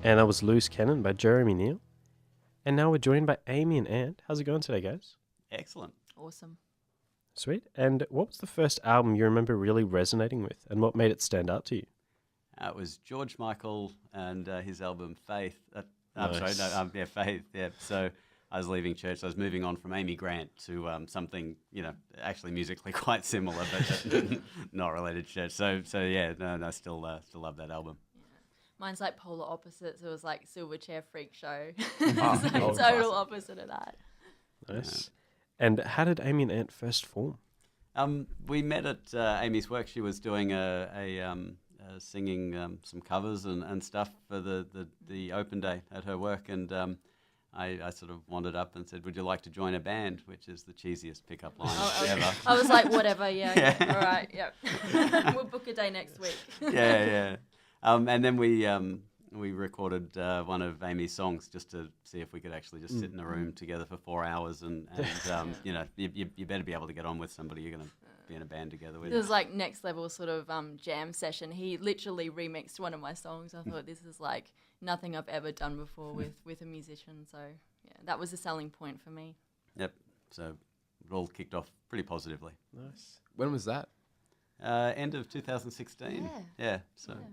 And that was Loose Cannon by Jeremy Neal. And now we're joined by Amy and Ant. How's it going today, guys? Excellent. Awesome. Sweet. And what was the first album you remember really resonating with, and what made it stand out to you? It was George Michael and his album Faith. Nice. Faith. Yeah. So I was leaving church. I was moving on from Amy Grant to something, actually musically quite similar, but not related to church. So yeah, I still love that album. Mine's like polar opposites. It was like Silverchair Freak Show. Oh, Total opposite of that. Nice. And how did Amy and Ant first form? We met at Amy's work. She was doing singing some covers and stuff for the open day at her work, and I sort of wandered up and said, "Would you like to join a band?" Which is the cheesiest pickup line ever. I was like, whatever, yeah. All right, yep. We'll book a day next week. Yeah. And then we recorded one of Amy's songs just to see if we could actually just sit in a room together for 4 hours, and you better be able to get on with somebody you're going to be in a band together with. It was like next level sort of jam session. He literally remixed one of my songs. I thought this is like nothing I've ever done before with a musician. So yeah, that was a selling point for me. Yep. So it all kicked off pretty positively. Nice. When was that? End of 2016. Yeah. So. Yeah.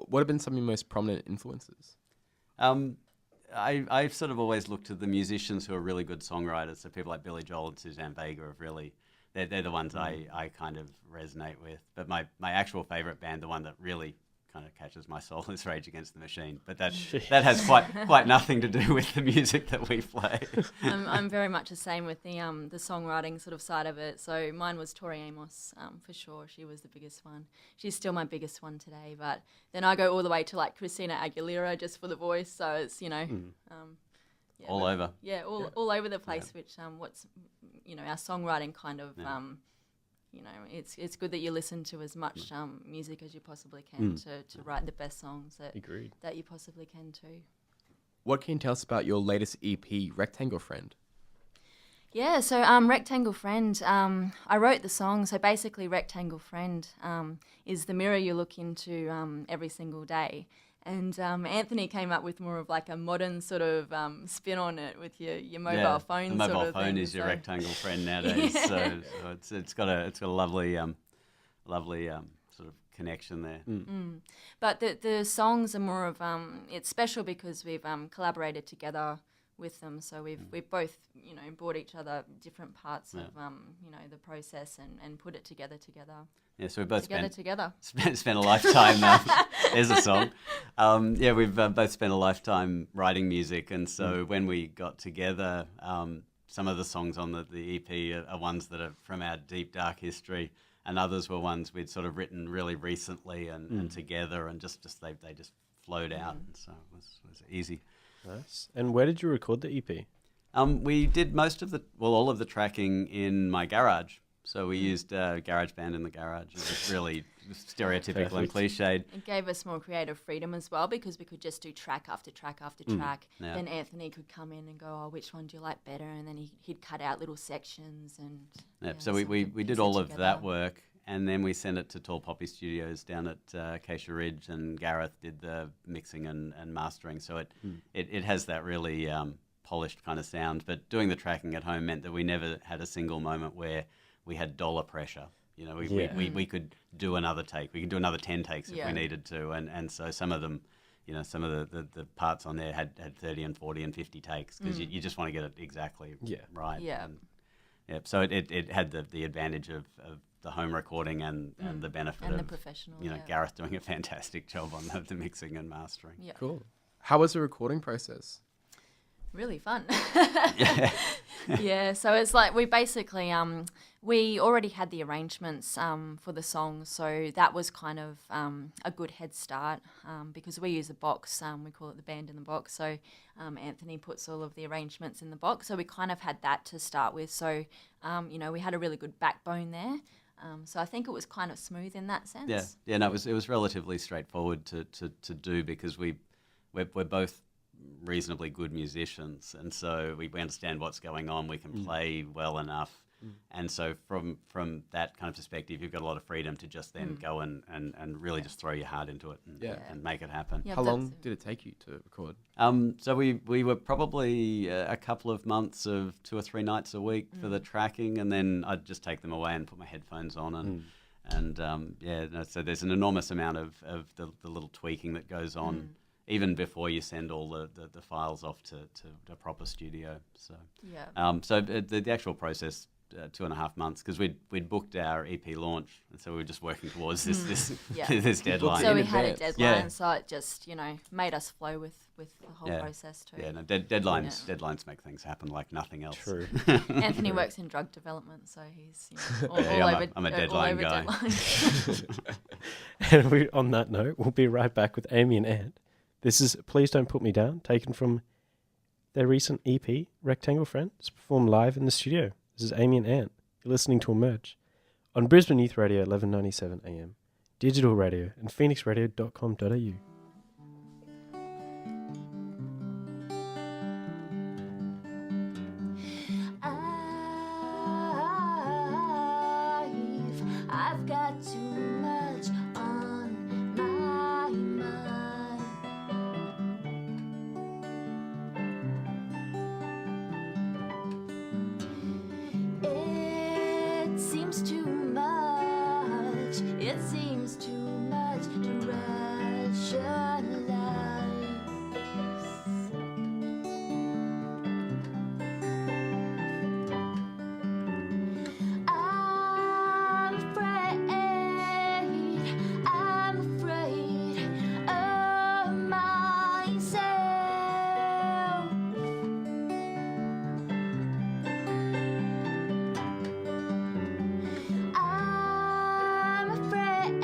What have been some of your most prominent influences? I've sort of always looked to the musicians who are really good songwriters. So people like Billy Joel and Suzanne Vega have really, they're the ones I kind of resonate with. But my actual favourite band, the one that really kind of catches my soul, is Rage Against the Machine. But that has quite nothing to do with the music that we play. I'm very much the same with the songwriting sort of side of it. So mine was Tori Amos, for sure. She was the biggest one. She's still my biggest one today. But then I go all the way to like Christina Aguilera just for the voice. So it's All over. Yeah, all over the place. Which what's our songwriting kind of. It's good that you listen to as much music as you possibly can to write the best songs that you possibly can too. What can you tell us about your latest EP, Rectangle Friend? Yeah, so Rectangle Friend, I wrote the song. So basically Rectangle Friend is the mirror you look into every single day. And Anthony came up with more of like a modern sort of spin on it with your mobile phone. The mobile sort of phone thing, is your rectangle friend nowadays. So it's got a lovely sort of connection there. But the songs are more of it's special because we've collaborated together with them. So we've both brought each other different parts of the process and put it together. Yeah, so we both spent a lifetime. There's a song. We've both spent a lifetime writing music, and so when we got together, some of the songs on the EP are ones that are from our deep dark history, and others were ones we'd sort of written really recently and together, and they just flowed out, and so it was easy. Nice. And where did you record the EP? We did all of the tracking in my garage. So we used GarageBand in the garage. It was really stereotypical and cliched. It gave us more creative freedom as well because we could just do track after track after track. Yeah. Then Anthony could come in and go, "Oh, which one do you like better?" And then he'd cut out little sections and. So we did all of that work, and then we sent it to Tall Poppy Studios down at Acacia Ridge, and Gareth did the mixing and mastering. So it has that really polished kind of sound. But doing the tracking at home meant that we never had a single moment where we had dollar pressure. We could do another take. We could do another 10 takes if we needed to. And so some of them, some of the parts on there had 30 and 40 and 50 takes because you just want to get it exactly right. Yeah. So it had the advantage of the home recording and the benefit and of the professional, Gareth doing a fantastic job on the mixing and mastering. Yeah. Cool. How was the recording process? Really fun. Yeah, so it's like we basically we already had the arrangements for the song, so that was kind of a good head start because we use a box, we call it the band in the box, so Anthony puts all of the arrangements in the box, so we kind of had that to start with, so we had a really good backbone there. So I think it was kind of smooth in that sense. Yeah. No, it was relatively straightforward to do because we're both reasonably good musicians, and so we understand what's going on. We can play well enough And so from that kind of perspective, you've got a lot of freedom to just then go and really just throw your heart into it and make it happen. Yeah, How long that's- did it take you to record? So we were probably a couple of months of 2 or 3 nights a week for the tracking, and then I'd just take them away and put my headphones on so there's an enormous amount of the little tweaking that goes on even before you send all the files off to a proper studio. So the actual process 2.5 months, because we'd booked our EP launch, and so we were just working towards this this deadline. So in we had a advance. deadline, so it just made us flow with the whole process too. Yeah, no, deadlines make things happen like nothing else. True. Anthony works in drug development, so he's all I'm a deadline over guy. deadlines. And on that note, we'll be right back with Amy and Ant. This is Please Don't Put Me Down, taken from their recent EP, Rectangle Friend. It's performed live in the studio. This is Amy and Ant. You're listening to Emerge on Brisbane Youth Radio 1197 AM, digital radio, and phoenixradio.com.au. I've got too much on my mind. It seems too much. It seems too much to rationalize. I'm afraid of myself. I'm afraid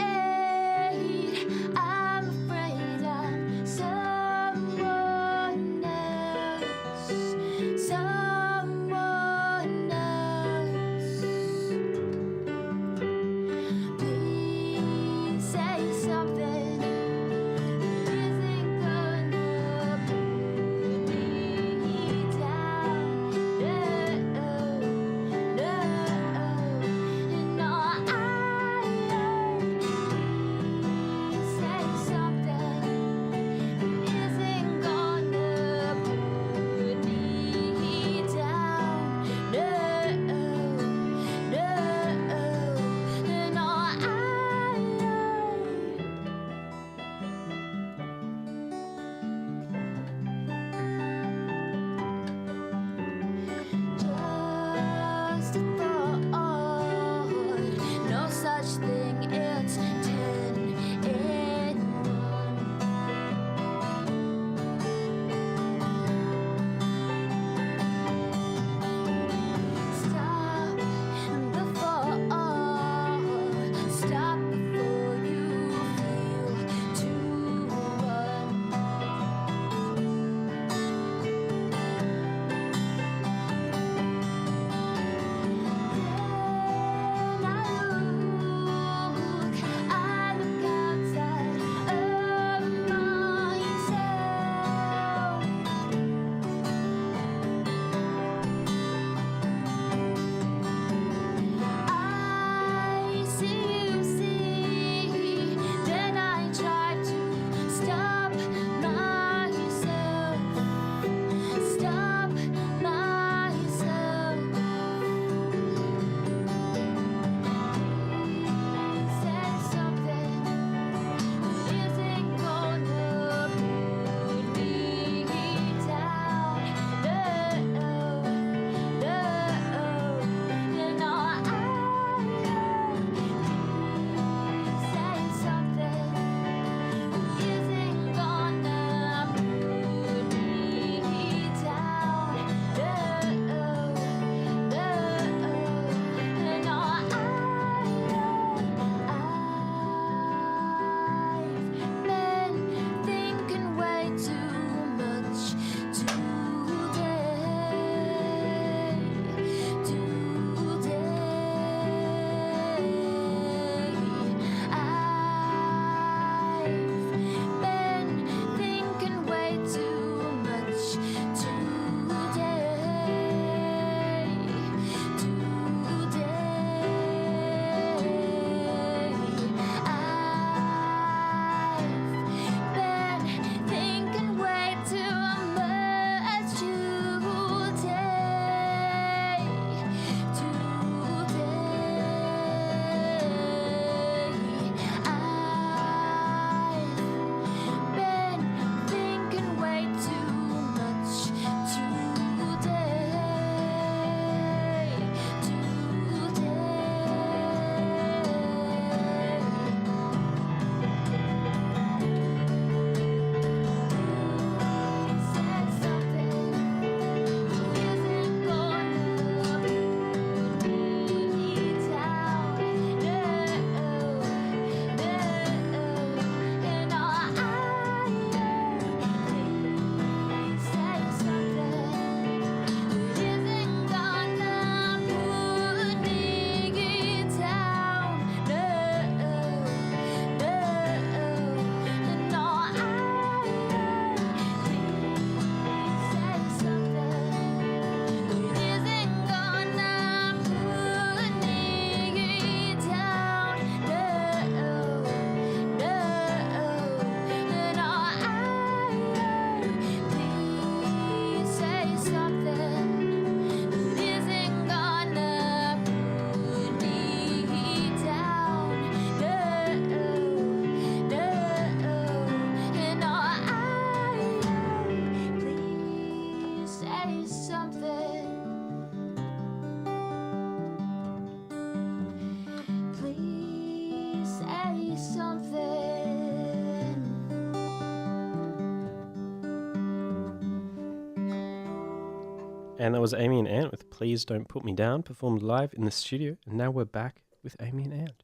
And that was Amy and Ant with Please Don't Put Me Down, performed live in the studio. And now we're back with Amy and Ant.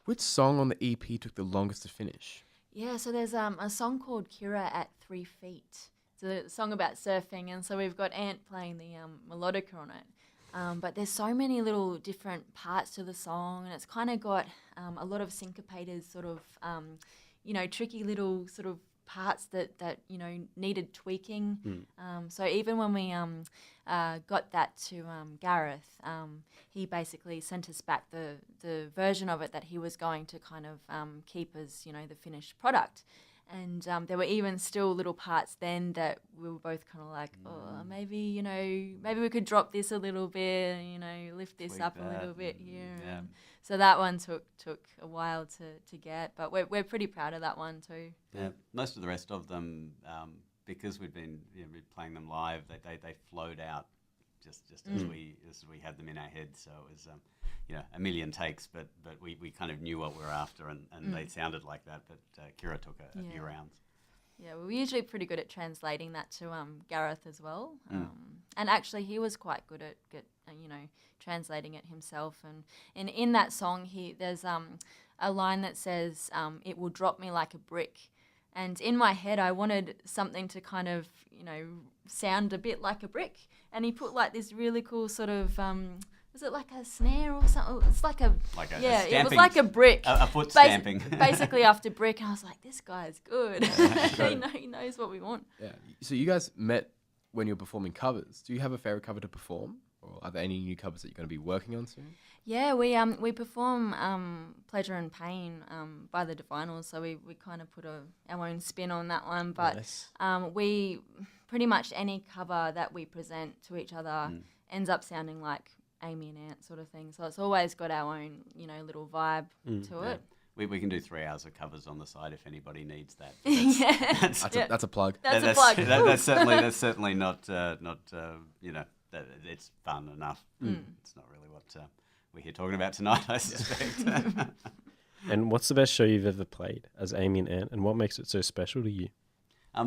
Which song on the EP took the longest to finish? Yeah, so there's a song called Kira at 3 Feet. It's a song about surfing, and so we've got Ant playing the melodica on it. But there's so many little different parts to the song, and it's kind of got a lot of syncopated sort of, tricky little sort of parts that needed tweaking. So even when we got that to Gareth, he basically sent us back the version of it that he was going to kind of keep as the finished product. And there were even still little parts then that we were both kind of like, maybe we could drop this a little bit, lift this Tweak up a that little bit and- here. yeah. And so that one took a while to get, but we're pretty proud of that one too. Yeah, most of the rest of them, because we'd been playing them live, they flowed out just as we had them in our heads. So it was a million takes, but we kind of knew what we were after, and they sounded like that. But Kira took a few rounds. Yeah, we're usually pretty good at translating that to Gareth as well. And actually, he was quite good at translating it himself. And in that song, there's a line that says, "It will drop me like a brick." And in my head, I wanted something to kind of sound a bit like a brick. And he put like this really cool sort of was it like a snare or something? It's like a Like a it was stamping- like a brick. A foot stamping. Basically after brick, and I was like, this guy's good. He knows what we want. Yeah. So you guys met when you were performing covers. Do you have a favorite cover to perform? Or are there any new covers that you're going to be working on soon? Yeah, we perform Pleasure and Pain by the Divinals, so we kind of put our own spin on that one. But Nice. we pretty much any cover that we present to each other ends up sounding like Amy and Ant sort of thing. So it's always got our own little vibe to it. We can do 3 hours of covers on the side if anybody needs that. Yeah, That's a plug. that's a plug. That's certainly not that it's fun enough. It's not really what we're here talking about tonight, I suspect. And what's the best show you've ever played as Amy and Ant, and what makes it so special to you?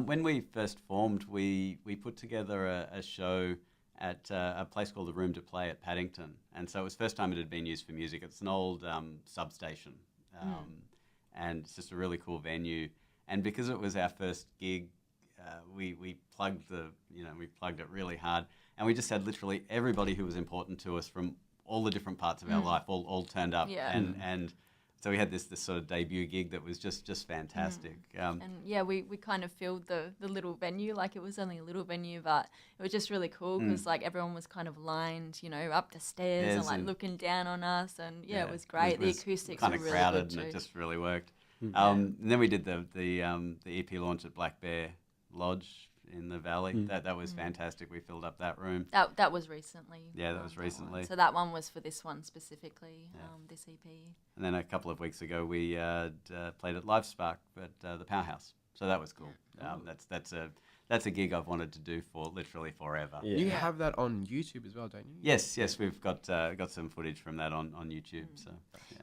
When we first formed, we put together a show at a place called the Room to Play at Paddington, and so it was the first time it had been used for music. It's an old substation, and it's just a really cool venue. And because it was our first gig, we plugged it really hard, and we just had literally everybody who was important to us from all the different parts of our life all turned up, Yeah. and so we had this sort of debut gig that was just fantastic. And yeah, we kind of filled the little venue, like it was only a little venue, but it was just really cool because like everyone was kind of lined, up the stairs and Yes, like and- looking down on us, and it was great. The acoustics kind were of really crowded, good and it too. just really worked. And then we did the EP launch at Black Bear Lodge in the Valley. That was fantastic. We filled up that room. That was recently. Yeah, that was one. recently. So that one was for this one specifically, this EP. And then a couple of weeks ago, we played at Live Spark at the Powerhouse. So that was cool. That's a gig I've wanted to do for literally forever. Yeah. You have that on YouTube as well, don't you? Yes, we've got some footage from that on YouTube. So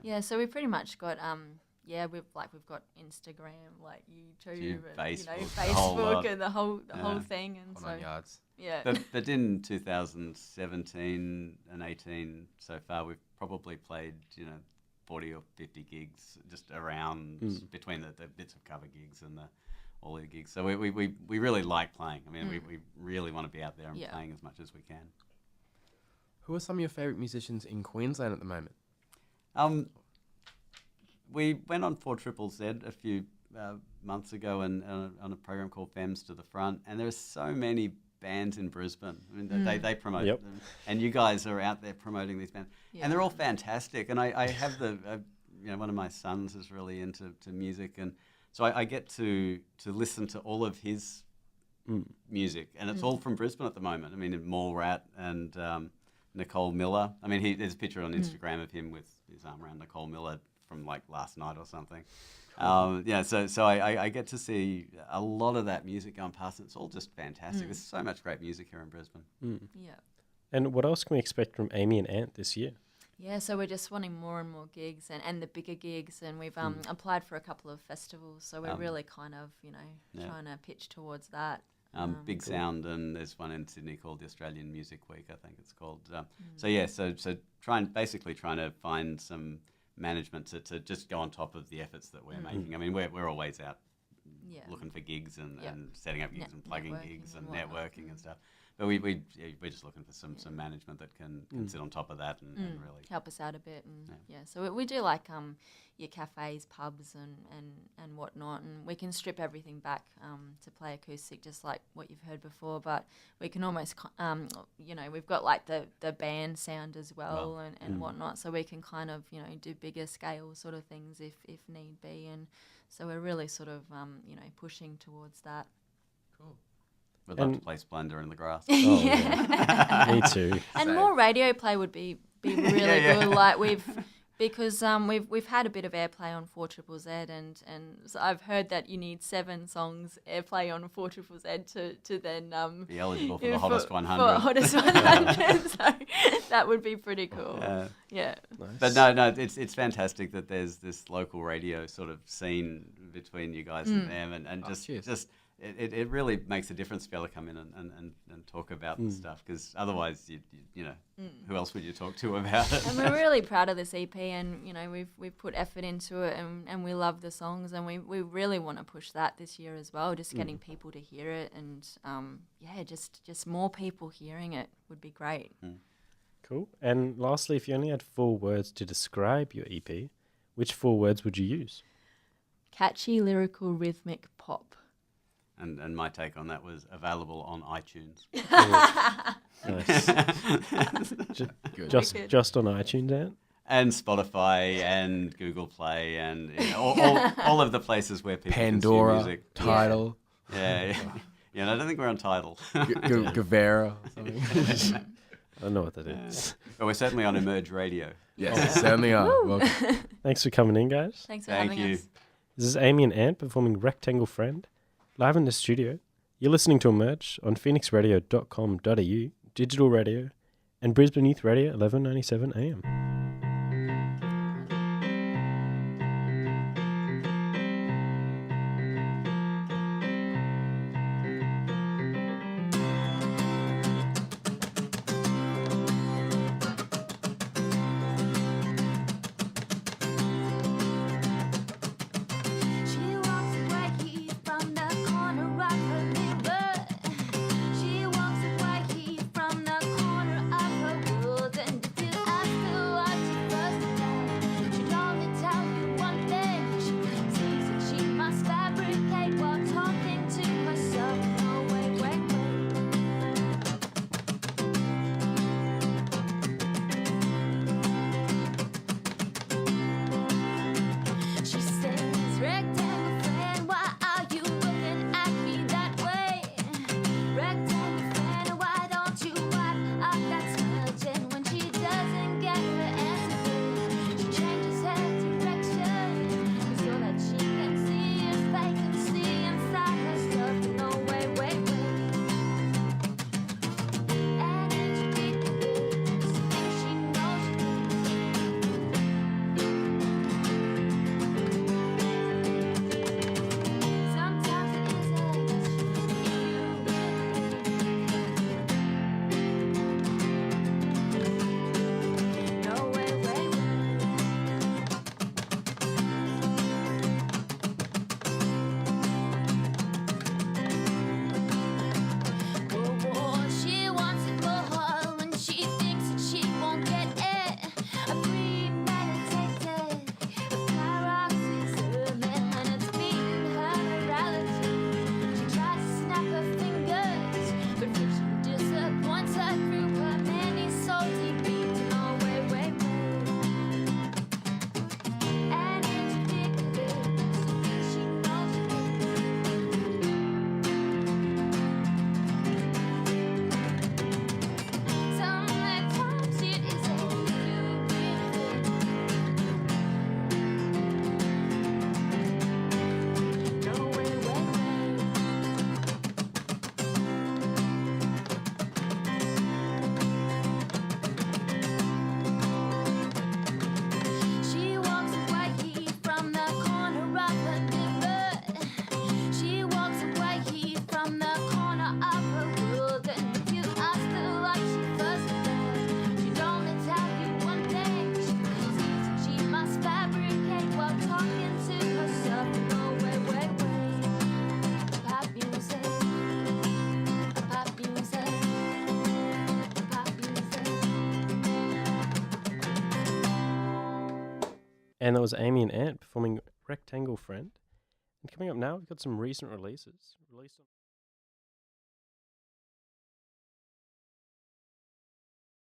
Yeah, so we pretty much got we've got Instagram, like YouTube, and Facebook, the whole lot. Facebook, and the whole thing, and On so 9 yards. yeah. But in 2017 and 18 so far, we've probably played 40 or 50 gigs just around between the bits of cover gigs and all the gigs. So we really like playing. I mean, we really want to be out there and playing as much as we can. Who are some of your favourite musicians in Queensland at the moment? We went on 4ZZZ a few months ago and on a program called Femmes to the Front, and there are so many bands in Brisbane. I mean, they promote them, and you guys are out there promoting these bands, and they're all fantastic. And I have one of my sons is really into music, and so I get to listen to all of his music, and it's all from Brisbane at the moment. I mean, Mallrat and Nicole Miller. I mean, there's a picture on Instagram of him with his arm around Nicole Miller from like last night or something. So I get to see a lot of that music going past, and it's all just fantastic. There's so much great music here in Brisbane. Yeah. And what else can we expect from Amy and Ant this year? Yeah, so we're just wanting more and more gigs and the bigger gigs, and we've applied for a couple of festivals, so we're really kind of, trying to pitch towards that. Big Sound, and there's one in Sydney called the Australian Music Week, I think it's called. So yeah, so trying to find some management to just go on top of the efforts that we're making. I mean, we're always out looking for gigs and setting up gigs and plugging gigs and networking and stuff. But we're just looking for some management that can sit on top of that and really help us out a bit. And so we do like your cafes, pubs, and whatnot, and we can strip everything back to play acoustic, just like what you've heard before. But we can almost, we've got like the band sound as well and whatnot, so we can kind of do bigger scale sort of things if need be. And so we're really sort of pushing towards that. Cool. We'd love to play Splendour in the Grass. Oh, yeah. Me too. And more radio play would be really good. Like because we've had a bit of airplay on 4ZZZ, and so I've heard that you need 7 songs airplay on 4ZZZ to then be eligible for the hottest 100. For hottest 100, so that would be pretty cool. Yeah. Nice. But no, it's fantastic that there's this local radio sort of scene between you guys and them, and just. It really makes a difference to be able to come in and talk about this stuff, because otherwise, who else would you talk to about it? And we're really proud of this EP, and we've put effort into it, and we love the songs, and we really want to push that this year as well. Just getting people to hear it, and just more people hearing it would be great. Cool. And lastly, if you only had 4 words to describe your EP, which 4 words would you use? Catchy, lyrical, rhythmic pop. And my take on that was available on iTunes. Nice. Just on iTunes, Ant? And Spotify and Google Play and all of the places where people Pandora, consume music. Tidal. Yeah. And I don't think we're on Tidal. Gavera or something. I don't know what that is. But we're certainly on Emerge Radio. Yes, certainly are. Welcome. Thanks for coming in, guys. Thanks for Thank having you. us. This is Amy and Ant performing Rectangle Friend live in the studio. You're listening to Emerge on phoenixradio.com.au, digital radio, and Brisbane Youth Radio 1197 AM. She walks away from the corner of her mirror. She walks away from the corner of her world. And if you ask her why And that was Amy and Ant performing Rectangle Friend. And coming up now, we've got some recent releases. Released on